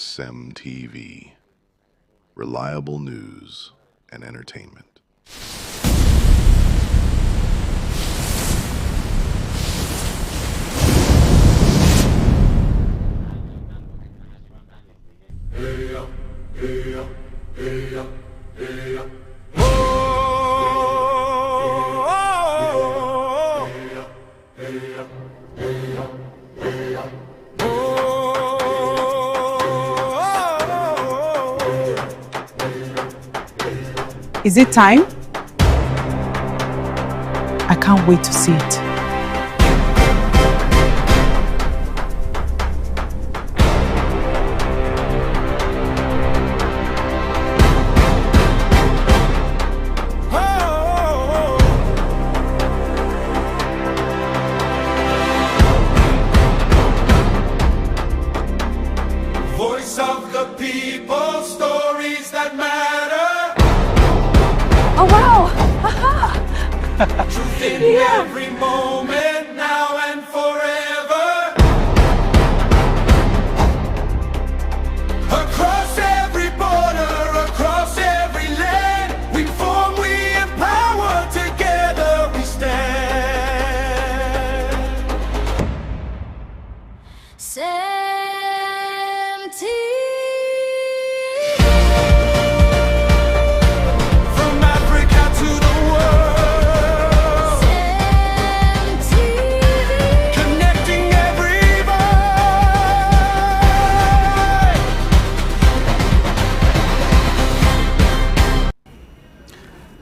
CEMTV. Reliable news and entertainment. Is it time? I can't wait to see it. Voice of the people, stories that matter. Oh wow! Truth in every moment, now and forever. Across every border, across every land, we form, we empower, together we stand. From Africa to the world, connecting everybody.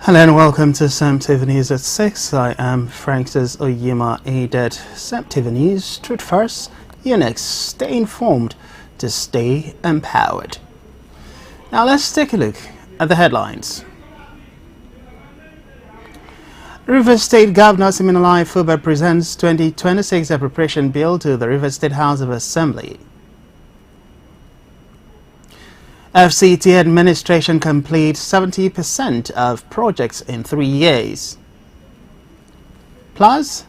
Hello and welcome to CEMTV News at 6. I am Francis Oyema Adet. CEMTV News, truth first, you next. Stay informed to stay empowered. Now let's take a look at the headlines. Rivers State Governor Siminalayi Fubara presents 2026 appropriation bill to the Rivers State House of Assembly. FCT administration completes 70% of projects in 3 years. Plus,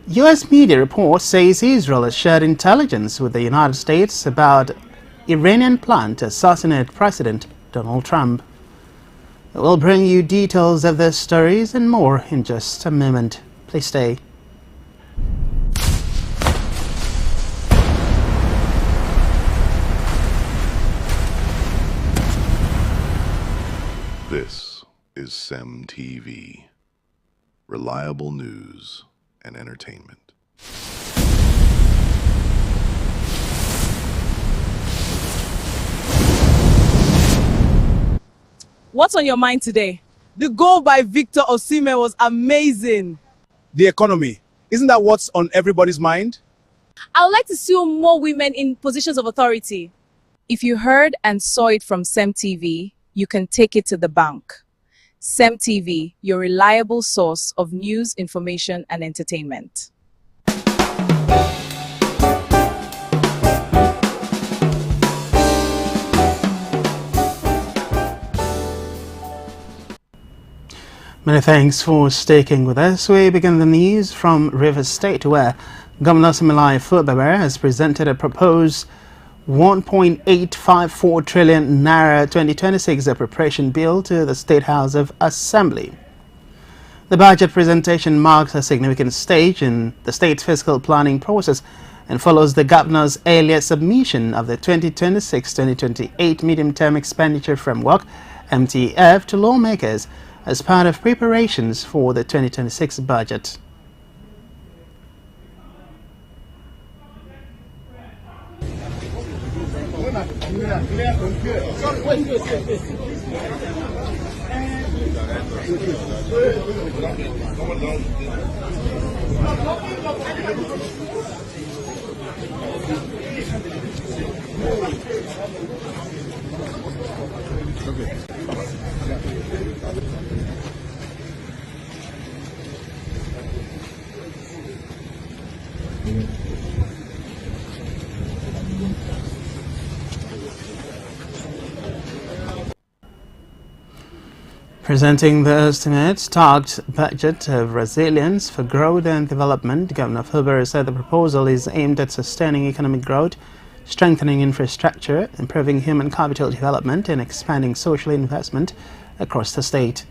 U.S. media report says Israel has shared intelligence with the United States about Iranian plan to assassinate President Donald Trump. We'll bring you details of these stories and more in just a moment. Please stay. This is CEMTV. Reliable news and entertainment. What's on your mind today? The goal by Victor Osimhen was amazing. The economy. Isn't that what's on everybody's mind? I would like to see more women in positions of authority. If you heard and saw it from CEMTV, you can take it to the bank. CEMTV, your reliable source of news, information, and entertainment. Many thanks for sticking with us. We begin the news from Rivers State, where Governor Siminalayi Fubara has presented a proposed 1.854 trillion naira 2026 appropriation bill to the State House of Assembly. The budget presentation marks a significant stage in the state's fiscal planning process and follows the governor's earlier submission of the 2026-2028 medium-term expenditure framework (MTF) to lawmakers as part of preparations for the 2026 budget. Presenting the estimates target budget of resilience for growth and development, Governor Fubara said the proposal is aimed at sustaining economic growth strengthening infrastructure, improving human capital development, and expanding social investment across the state.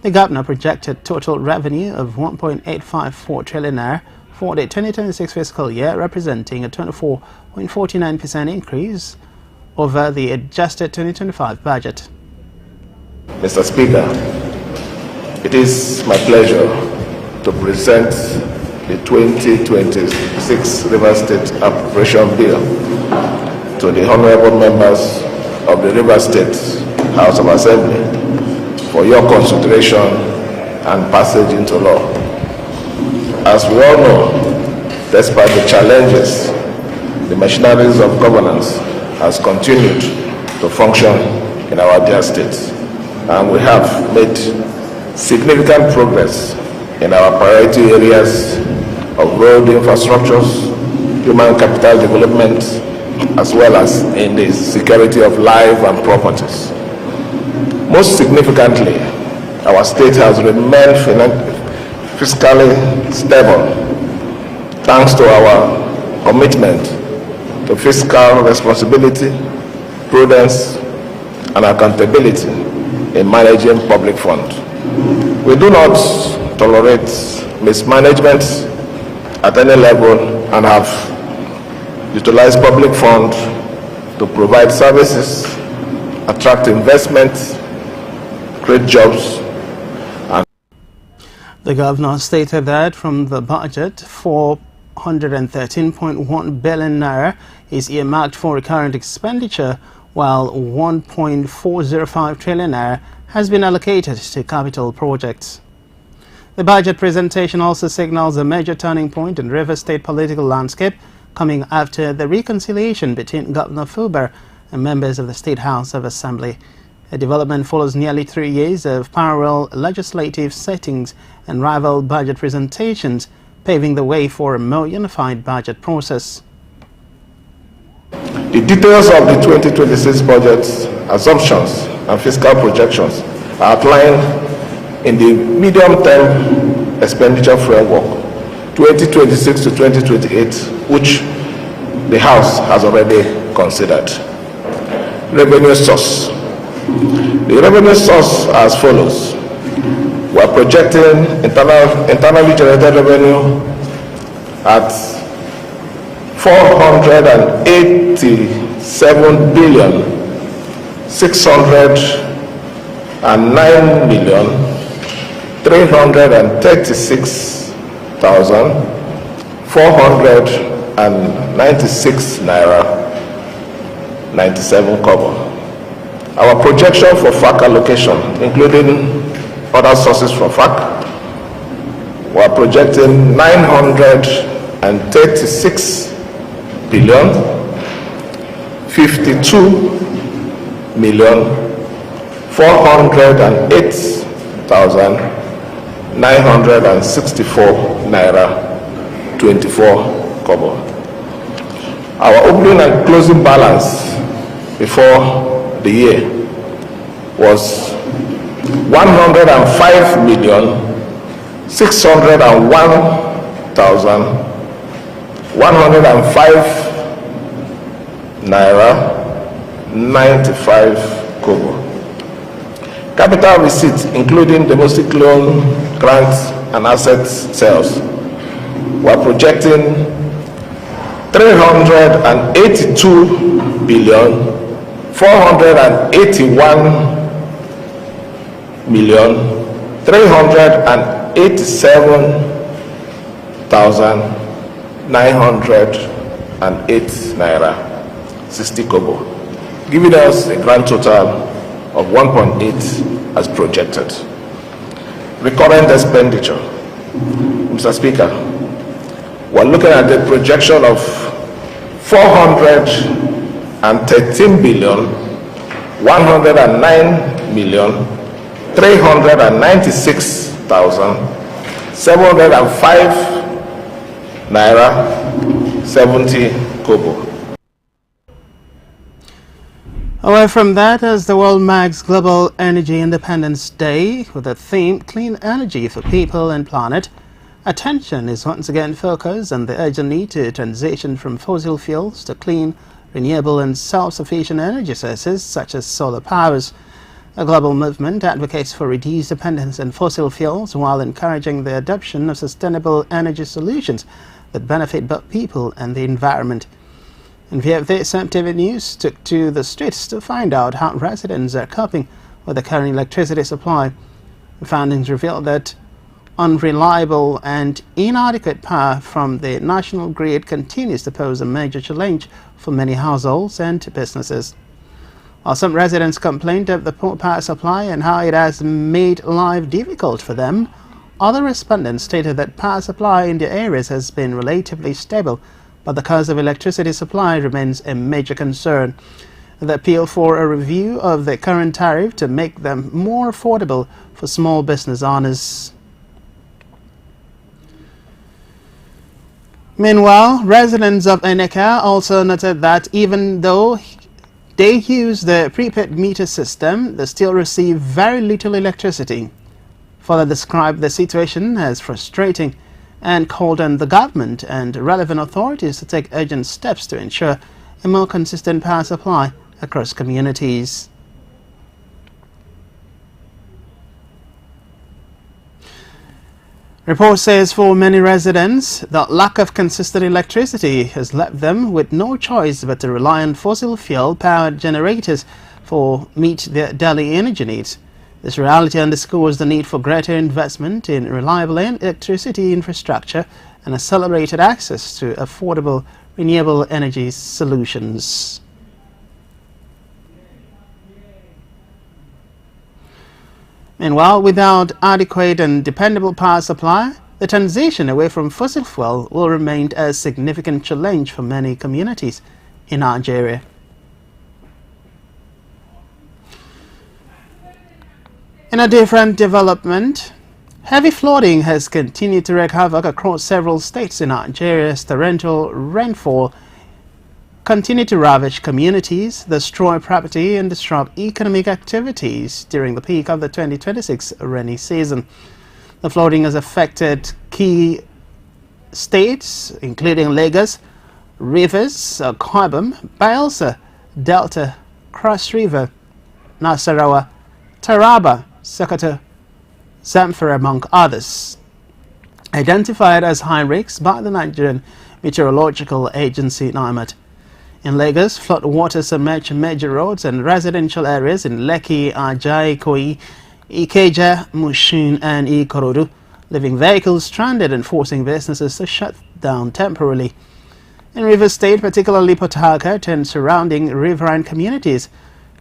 The governor projected total revenue of 1.854 trillion naira for the 2026 fiscal year, representing a 24.49% increase over the adjusted 2025 budget. Mr. Speaker, it is my pleasure to present the 2026 River State Appropriation Bill to the honorable members of the River State House of Assembly for your consideration and passage into law. As we all know, despite the challenges, the machineries of governance has continued to function in our dear state, and we have made significant progress in our priority areas of road infrastructures, human capital development, as well as in the security of life and properties. Most significantly, our state has remained fiscally stable thanks to our commitment to fiscal responsibility, prudence, and accountability in managing public funds. We do not tolerate mismanagement at any level and have utilized public funds to provide services, attract investment, create jobs. The governor stated that from the budget, 413.1 billion naira is earmarked for recurrent expenditure, while 1.405 trillion naira has been allocated to capital projects. The budget presentation also signals a major turning point in River State political landscape, coming after the reconciliation between Governor Fuber and members of the State House of Assembly. The development follows nearly 3 years of parallel legislative settings and rival budget presentations, paving the way for a more unified budget process. The details of the 2026 budget assumptions and fiscal projections are outlined in the medium-term expenditure framework 2026 to 2028, which the House has already considered. Revenue source. The revenue source as follows. We are projecting internally generated revenue at 487 billion 609 million 336,496 naira 97 kobo. Our projection for FAC allocation, including other sources from FAC, we are projecting 936 billion 52 million 408,964 naira 24 kobo. Our opening and closing balance before the year was 105 million 601,105 naira 95 kobo. Capital receipts, including domestic loan, grants, and asset sales, we are projecting 382 billion 481 million 387,908 naira 60 kobo, giving us a grand total of 1.8 as projected. Recurrent expenditure. Mr. Speaker, we're looking at the projection of 413 billion 109 million 396,705 naira 70 kobo. Away from that, as the world marks Global Energy Independence Day with the theme Clean Energy for People and Planet, attention is once again focused on the urgent need to transition from fossil fuels to clean, renewable and self-sufficient energy sources such as solar powers. A global movement advocates for reduced dependence on fossil fuels while encouraging the adoption of sustainable energy solutions that benefit both people and the environment. In view of this, CEMTV News took to the streets to find out how residents are coping with the current electricity supply. The findings revealed that unreliable and inadequate power from the national grid continues to pose a major challenge for many households and businesses. While some residents complained of the poor power supply and how it has made life difficult for them, other respondents stated that power supply in their areas has been relatively stable, but the cost of electricity supply remains a major concern. The appeal for a review of the current tariff to make them more affordable for small business owners. Meanwhile, residents of Eneka also noted that even though they use the prepaid meter system, they still receive very little electricity. Further described the situation as frustrating and called on the government and relevant authorities to take urgent steps to ensure a more consistent power supply across communities. Report says for many residents, the lack of consistent electricity has left them with no choice but to rely on fossil fuel-powered generators for meet their daily energy needs. This reality underscores the need for greater investment in reliable electricity infrastructure and accelerated access to affordable renewable energy solutions. Meanwhile, without adequate and dependable power supply, the transition away from fossil fuel will remain a significant challenge for many communities in Nigeria. In a different development, heavy flooding has continued to wreak havoc across several states in Nigeria as torrential rainfall continue to ravage communities, destroy property and disrupt economic activities during the peak of the 2026 rainy season. The flooding has affected key states including Lagos, Rivers, Akwa Ibom, Bayelsa, Delta, Cross River, Nasarawa, Taraba, Sokoto, Zamfara, among others. Identified as high risk by the Nigerian Meteorological Agency (NIMET). In Lagos, flood water submerged major roads and residential areas in Lekki, Ajah, Ikoyi, Ikeja, Mushin and Ikorodu, leaving vehicles stranded and forcing businesses to shut down temporarily. In Rivers State, particularly Port Harcourt and surrounding riverine communities,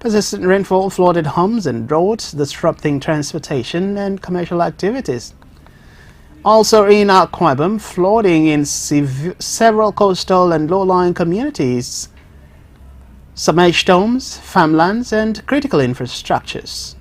persistent rainfall flooded homes and roads, disrupting transportation and commercial activities. Also in Akwa Ibom, flooding in several coastal and low-lying communities submerged homes, farmlands and critical infrastructures.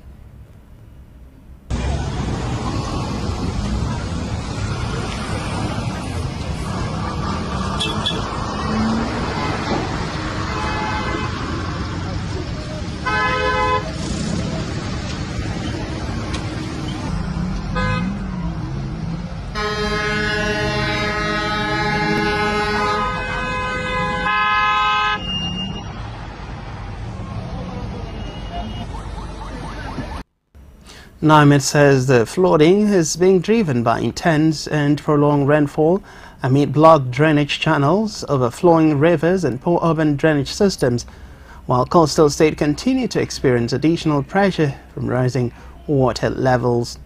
NIMET says the flooding is being driven by intense and prolonged rainfall amid blocked drainage channels, overflowing rivers and poor urban drainage systems, while coastal states continue to experience additional pressure from rising water levels.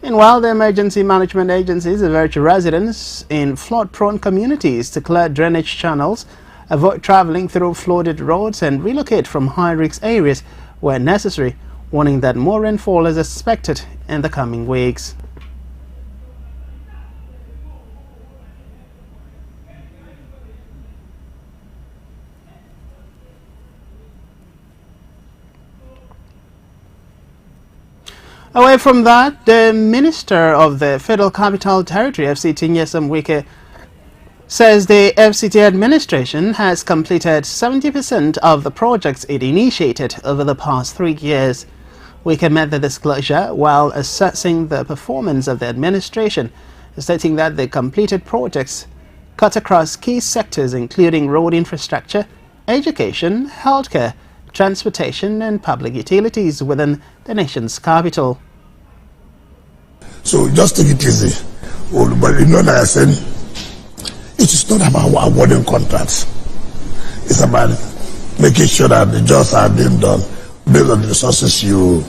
Meanwhile, the emergency management agencies urge residents in flood-prone communities to clear drainage channels, avoid traveling through flooded roads and relocate from high-risk areas where necessary, warning that more rainfall is expected in the coming weeks. Away from that, the Minister of the Federal Capital Territory, FCT Nyesom Wike, says the FCT administration has completed 70% of the projects it initiated over the past 3 years. Wike made the disclosure while assessing the performance of the administration, stating that the completed projects cut across key sectors including road infrastructure, education, healthcare, transportation and public utilities within the nation's capital. So just take it easy. But you know, like I said, it is not about awarding contracts. It's about making sure that the jobs are being done based on the resources you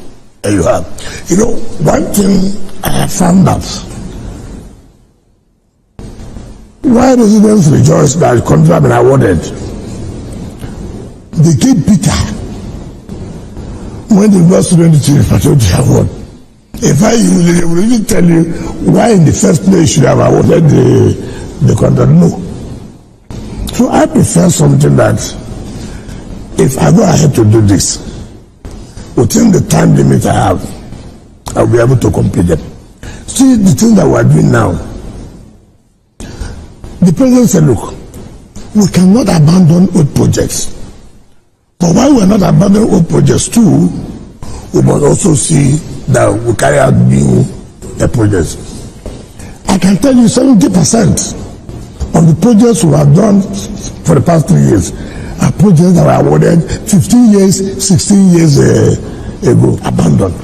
have. You know, one thing I have found out, why residents rejoice that the contract has been awarded, they get bitter when the university went to the patriotic award. In fact, they will really tell you why in the first place you should have awarded the contract. No. So I prefer something that if I go ahead to do this, within the time limit I have, I'll be able to complete them. See, the thing that we're doing now, the president said, look, we cannot abandon old projects. But while we're not abandoning old projects too, we must also see that we carry out new projects. I can tell you 70% of the projects we have done for the past 3 years are projects that were awarded 15 years, 16 years ago, abandoned.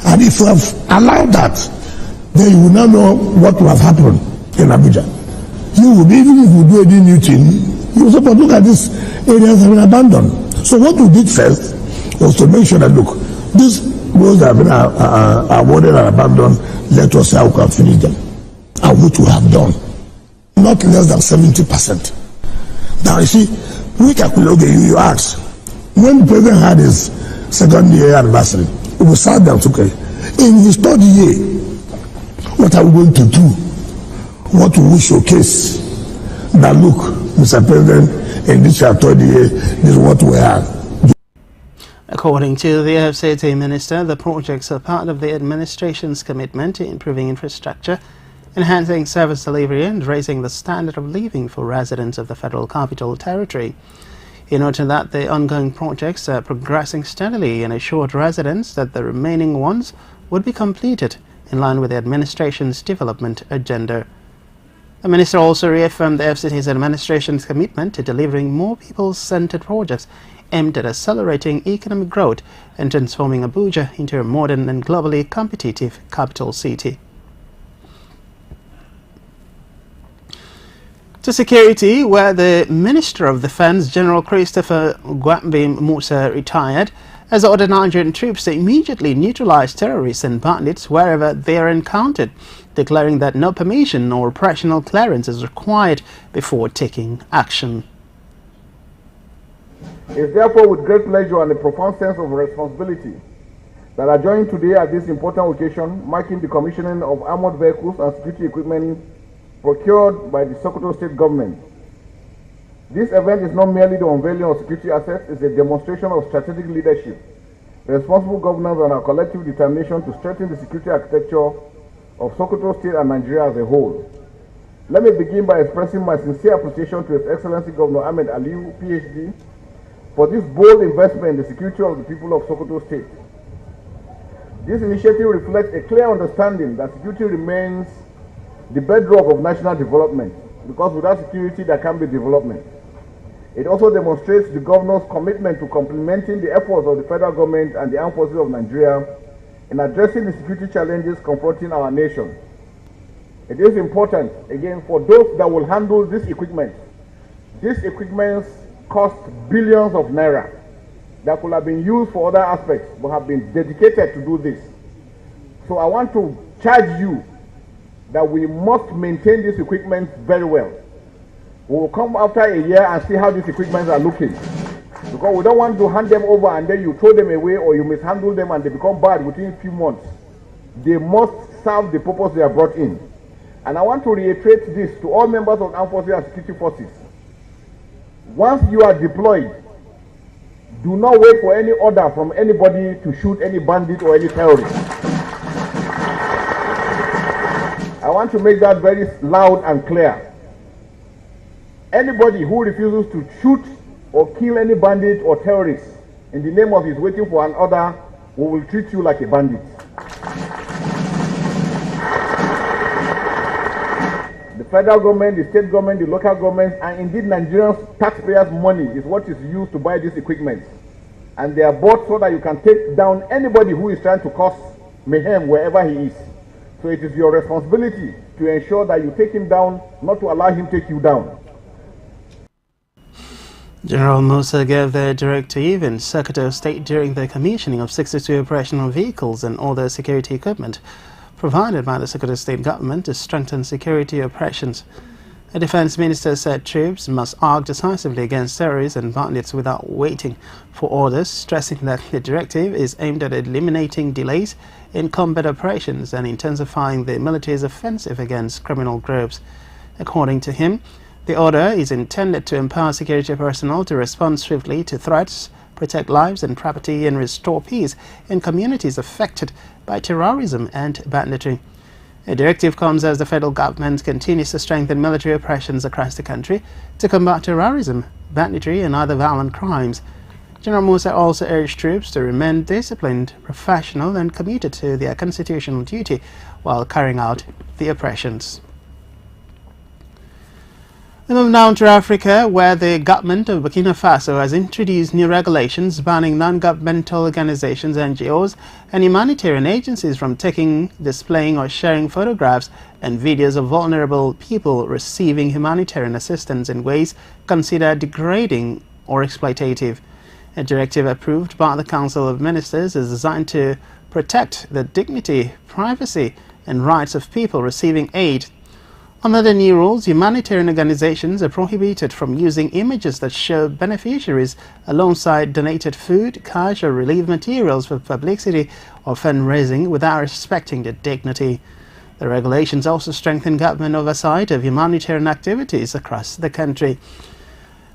And if we have allowed that, then you will now know what will have happened in Abuja. You will be, even if you do any new thing, you will say, but look at these areas have been abandoned. So what we did first was to make sure that, look, these roads that have been awarded and abandoned, let us see how we can finish them. And which we have done. Not less than 70%. Now you see, we calculate, okay, you ask, when the president had his second year anniversary, we sat down, okay, in his third year, what are we going to do? What will we showcase? That look, Mr. President, in this your third year, this is what we have. According to the FCT minister, the projects are part of the administration's commitment to improving infrastructure, enhancing service delivery and raising the standard of living for residents of the Federal Capital Territory. He noted that the ongoing projects are progressing steadily and assured residents that the remaining ones would be completed in line with the administration's development agenda. The minister also reaffirmed the FCT's administration's commitment to delivering more people-centered projects aimed at accelerating economic growth and transforming Abuja into a modern and globally competitive capital city. To security, where the Minister of Defense, General Christopher Gwambim Musa, retired, has ordered Nigerian troops to immediately neutralize terrorists and bandits wherever they are encountered, declaring that no permission or operational clearance is required before taking action. It is therefore with great pleasure and a profound sense of responsibility that I join today at this important occasion, marking the commissioning of armored vehicles and security equipment procured by the Sokoto State Government. This event is not merely the unveiling of security assets, it's a demonstration of strategic leadership, responsible governance, and our collective determination to strengthen the security architecture of Sokoto State and Nigeria as a whole. Let me begin by expressing my sincere appreciation to His Excellency Governor Ahmed Aliyu, PhD, for this bold investment in the security of the people of Sokoto State. This initiative reflects a clear understanding that security remains the bedrock of national development, because without security there can be development. It also demonstrates the governor's commitment to complementing the efforts of the federal government and the armed forces of Nigeria in addressing the security challenges confronting our nation. It is important, again, for those that will handle this equipment. These equipments cost billions of naira that could have been used for other aspects but have been dedicated to do this. So I want to charge you that we must maintain this equipment very well. We will come after a year and see how these equipments are looking. Because we don't want to hand them over and then you throw them away or you mishandle them and they become bad within a few months. They must serve the purpose they are brought in. And I want to reiterate this to all members of armed forces and security forces. Once you are deployed, do not wait for any order from anybody to shoot any bandit or any terrorist. I want to make that very loud and clear. Anybody who refuses to shoot or kill any bandit or terrorist in the name of his waiting for an order, we will treat you like a bandit. The federal government, the state government, the local government, and indeed Nigerian taxpayers' money is what is used to buy this equipment. And they are bought so that you can take down anybody who is trying to cause mayhem wherever he is. So it is your responsibility to ensure that you take him down, not to allow him to take you down. General Musa gave the directive in Secretary of State during the commissioning of 62 operational vehicles and other security equipment provided by the Secretary of State government to strengthen security operations. The Defense Minister said troops must act decisively against terrorists and bandits without waiting for orders, stressing that the directive is aimed at eliminating delays in combat operations and intensifying the military's offensive against criminal groups. According to him, the order is intended to empower security personnel to respond swiftly to threats, protect lives and property, and restore peace in communities affected by terrorism and banditry. The directive comes as the federal government continues to strengthen military operations across the country to combat terrorism, banditry, and other violent crimes. General Musa also urged troops to remain disciplined, professional, and committed to their constitutional duty while carrying out the operations. We move now to Africa, where the government of Burkina Faso has introduced new regulations banning non-governmental organizations, NGOs, and humanitarian agencies from taking, displaying, or sharing photographs and videos of vulnerable people receiving humanitarian assistance in ways considered degrading or exploitative. A directive approved by the Council of Ministers is designed to protect the dignity, privacy, and rights of people receiving aid. Under the new rules, humanitarian organizations are prohibited from using images that show beneficiaries alongside donated food, cash, or relief materials for publicity or fundraising without respecting their dignity. The regulations also strengthen government oversight of humanitarian activities across the country.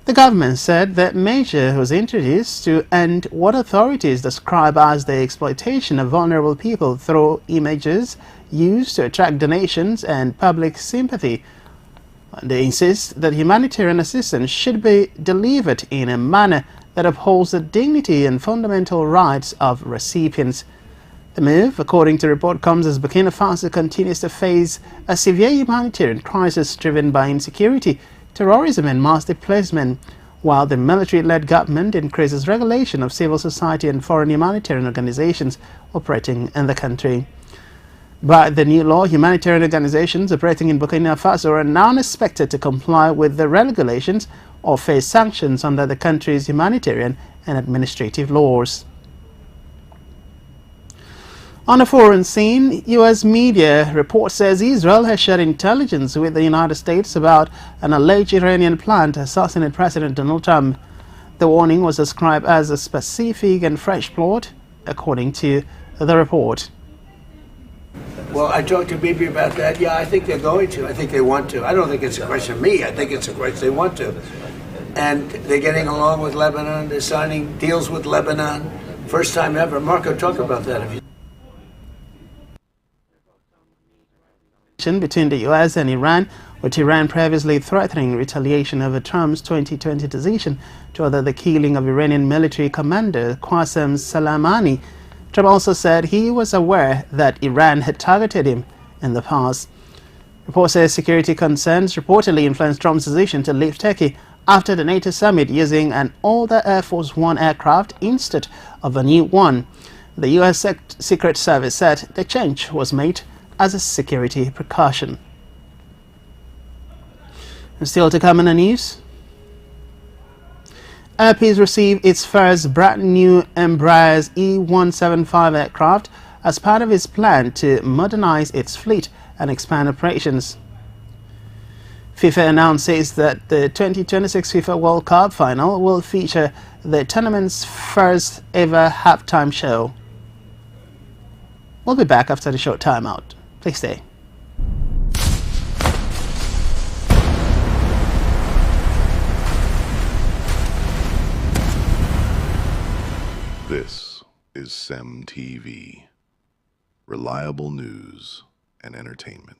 The government said that measure was introduced to end what authorities describe as the exploitation of vulnerable people through images used to attract donations and public sympathy. They insist that humanitarian assistance should be delivered in a manner that upholds the dignity and fundamental rights of recipients. The move, according to report, comes as Burkina Faso continues to face a severe humanitarian crisis driven by insecurity, terrorism, and mass displacement, while the military-led government increases regulation of civil society and foreign humanitarian organizations operating in the country. By the new law, humanitarian organizations operating in Burkina Faso are now expected to comply with the regulations or face sanctions under the country's humanitarian and administrative laws. On a foreign scene, U.S. media report says Israel has shared intelligence with the United States about an alleged Iranian plan to assassinate President Donald Trump. The warning was described as a specific and fresh plot, according to the report. Well, I talked to Bibi about that. Yeah, I think they're going to. I think they want to. I don't think it's a question of me. I think it's a question they want to. And they're getting along with Lebanon. They're signing deals with Lebanon. First time ever. Marco, talk about that. Between the U.S. and Iran, with Iran previously threatening retaliation over Trump's 2020 decision to order the killing of Iranian military commander Qasem Soleimani. Trump also said he was aware that Iran had targeted him in the past. Report says security concerns reportedly influenced Trump's decision to leave Turkey after the NATO summit using an older Air Force One aircraft instead of a new one. The U.S. Secret Service said the change was made as a security precaution. And still to come in the news, Airpeace received its first brand new Embraer E175 aircraft as part of its plan to modernize its fleet and expand operations. FIFA announces that the 2026 FIFA World Cup final will feature the tournament's first ever halftime show. We'll be back after the short timeout. Please stay. This is CEMTV, reliable news and entertainment.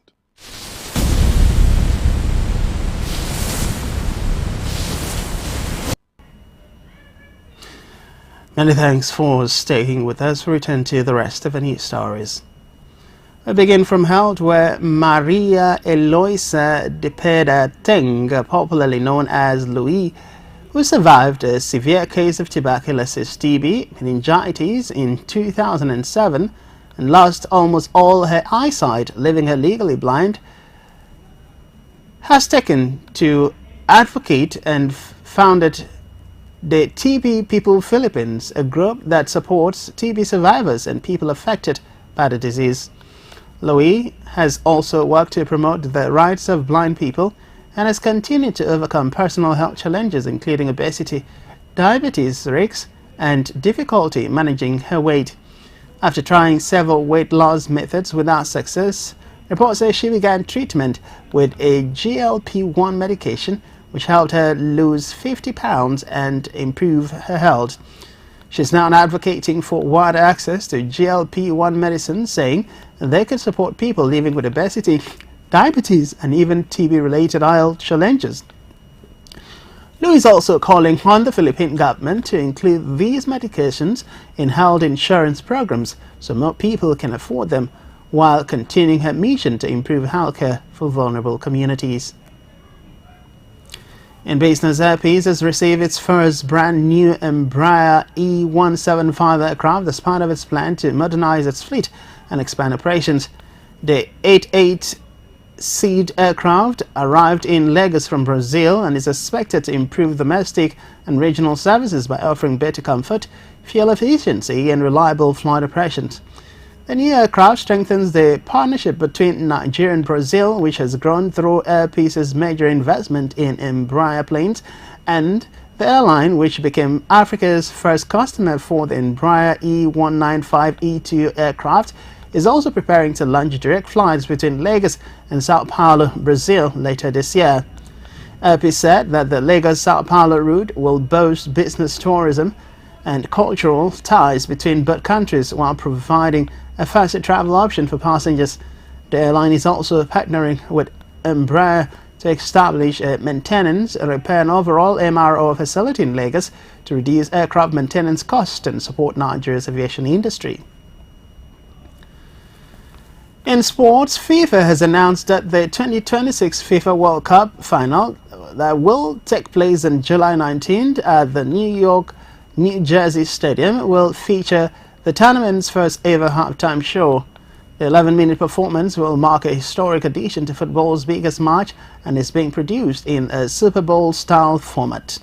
Many thanks for staying with us. We return to the rest of the news stories. We begin from health, where Maria Eloisa Depeda Teng, popularly known as Louis, who survived a severe case of tuberculosis, TB, meningitis in 2007 and lost almost all her eyesight, leaving her legally blind, has taken to advocate and founded the TB People Philippines, a group that supports TB survivors and people affected by the disease. Louis has also worked to promote the rights of blind people and has continued to overcome personal health challenges including obesity, diabetes risks, and difficulty managing her weight. After trying several weight loss methods without success, reports say she began treatment with a GLP-1 medication which helped her lose 50 pounds and improve her health. She's now advocating for wider access to GLP-1 medicine, saying they could support people living with obesity, diabetes, and even TB-related health challenges. Louis is also calling on the Philippine government to include these medications in health insurance programs so more people can afford them, while continuing her mission to improve healthcare for vulnerable communities. In business, Airpeace has received its first brand new Embraer E175 aircraft as part of its plan to modernize its fleet and expand operations. The 88-seat aircraft arrived in Lagos from Brazil and is expected to improve domestic and regional services by offering better comfort, fuel efficiency, and reliable flight operations. The new aircraft strengthens the partnership between Nigeria and Brazil, which has grown through Airpeace's major investment in Embraer planes, and the airline, which became Africa's first customer for the Embraer E195-E2 aircraft, is also preparing to launch direct flights between Lagos and Sao Paulo, Brazil, later this year. Airpeace said that the Lagos-Sao Paulo route will boast business tourism and cultural ties between both countries while providing a faster travel option for passengers. The airline is also partnering with Embraer to establish a maintenance, repair and overall MRO facility in Lagos to reduce aircraft maintenance costs and support Nigeria's aviation industry. In sports, FIFA has announced that the 2026 FIFA World Cup final that will take place on July 19th at the New Jersey Stadium will feature the tournament's first ever halftime show. The 11-minute performance will mark a historic addition to football's biggest match and is being produced in a Super Bowl-style format.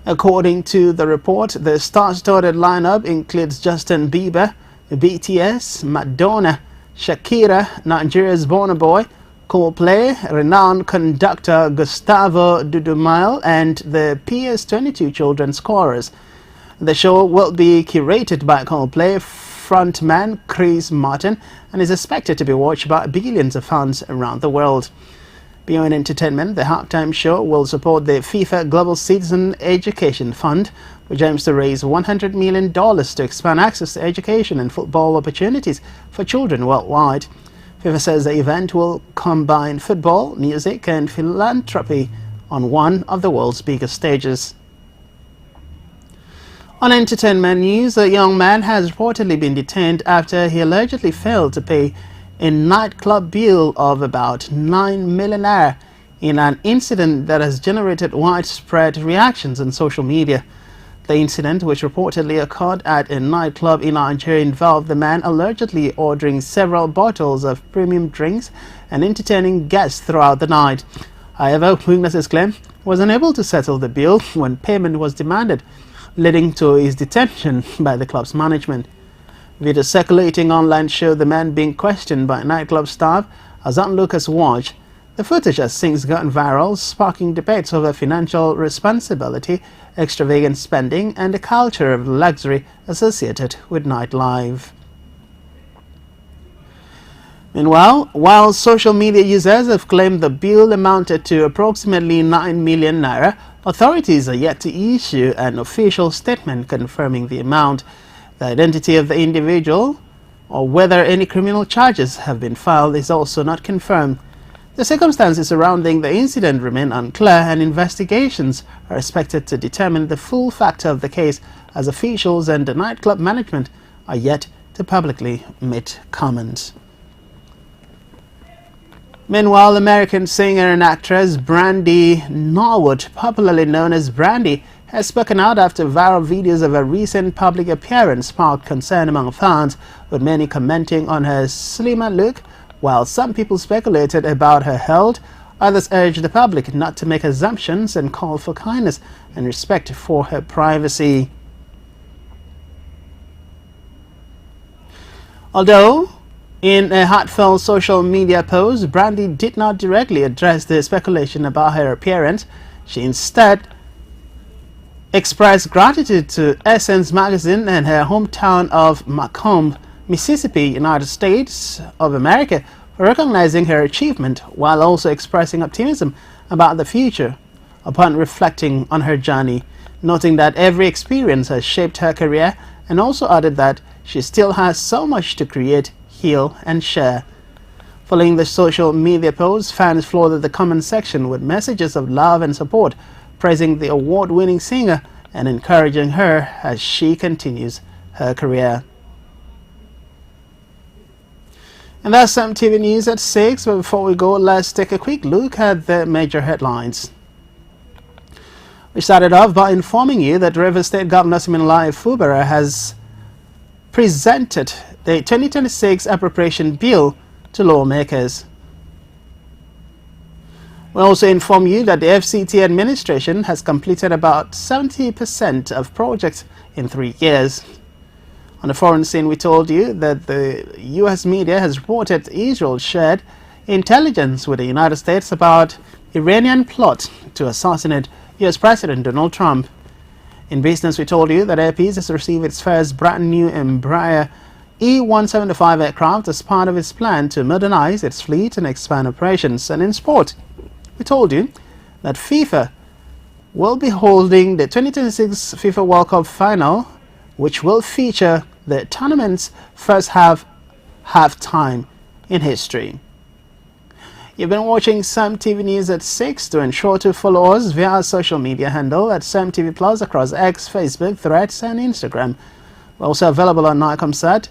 According to the report, the star-studded lineup includes Justin Bieber, BTS, Madonna, Shakira, Nigeria's Burna Boy, Coldplay, renowned conductor Gustavo Dudamel, and the PS22 children's chorus. The show will be curated by Coldplay frontman Chris Martin and is expected to be watched by billions of fans around the world. Beyond entertainment, the halftime show will support the FIFA Global Citizen Education Fund, which aims to raise $100 million to expand access to education and football opportunities for children worldwide. FIFA says the event will combine football, music, and philanthropy on one of the world's biggest stages. On entertainment news, a young man has reportedly been detained after he allegedly failed to pay a nightclub bill of about 9 million naira in an incident that has generated widespread reactions on social media. The incident, which reportedly occurred at a nightclub in Nigeria, involved the man allegedly ordering several bottles of premium drinks and entertaining guests throughout the night. However, witnesses claim he was unable to settle the bill when payment was demanded, leading to his detention by the club's management. Videos circulating online show the man being questioned by nightclub staff as onlookers watch. The footage has since gone viral, sparking debates over financial responsibility, extravagant spending, and the culture of luxury associated with nightlife. Meanwhile, while social media users have claimed the bill amounted to approximately 9 million naira, authorities are yet to issue an official statement confirming the amount. The identity of the individual or whether any criminal charges have been filed is also not confirmed. The circumstances surrounding the incident remain unclear, and investigations are expected to determine the full factor of the case, as officials and the nightclub management are yet to publicly make comments. Meanwhile, American singer and actress Brandy Norwood, popularly known as Brandy, has spoken out after viral videos of a recent public appearance sparked concern among fans, with many commenting on her slimmer look. While some people speculated about her health, others urged the public not to make assumptions and called for kindness and respect for her privacy. Although in a heartfelt social media post, Brandy did not directly address the speculation about her appearance. She instead expressed gratitude to Essence magazine and her hometown of Macomb, Mississippi, United States of America, for recognizing her achievement, while also expressing optimism about the future upon reflecting on her journey, noting that every experience has shaped her career, and also added that she still has so much to create, heal, and share. Following the social media post, fans flooded the comment section with messages of love and support, praising the award-winning singer and encouraging her as she continues her career. And that's CEMTV News at 6, but before we go, let's take a quick look at the major headlines. We started off by informing you that Rivers State Governor Siminalayi Fubara has presented the 2026 appropriation bill to lawmakers. We also inform you that the FCT administration has completed about 70% of projects in 3 years. On the foreign scene, we told you that the U.S. media has reported Israel shared intelligence with the United States about Iranian plot to assassinate U.S. President Donald Trump. In business, we told you that Air Peace has received its first brand new Embraer E-175 aircraft as part of its plan to modernize its fleet and expand operations. And in sport, we told you that FIFA will be holding the 2026 FIFA World Cup final, which will feature the tournament's first half-time in history. You've been watching CEMTV News at 6. To ensure to follow us via our social media handle at CEMTVPLUS across X, Facebook, Threads, and Instagram. We're also available on Nicomsat.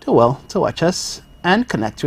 Do well to watch us and connect with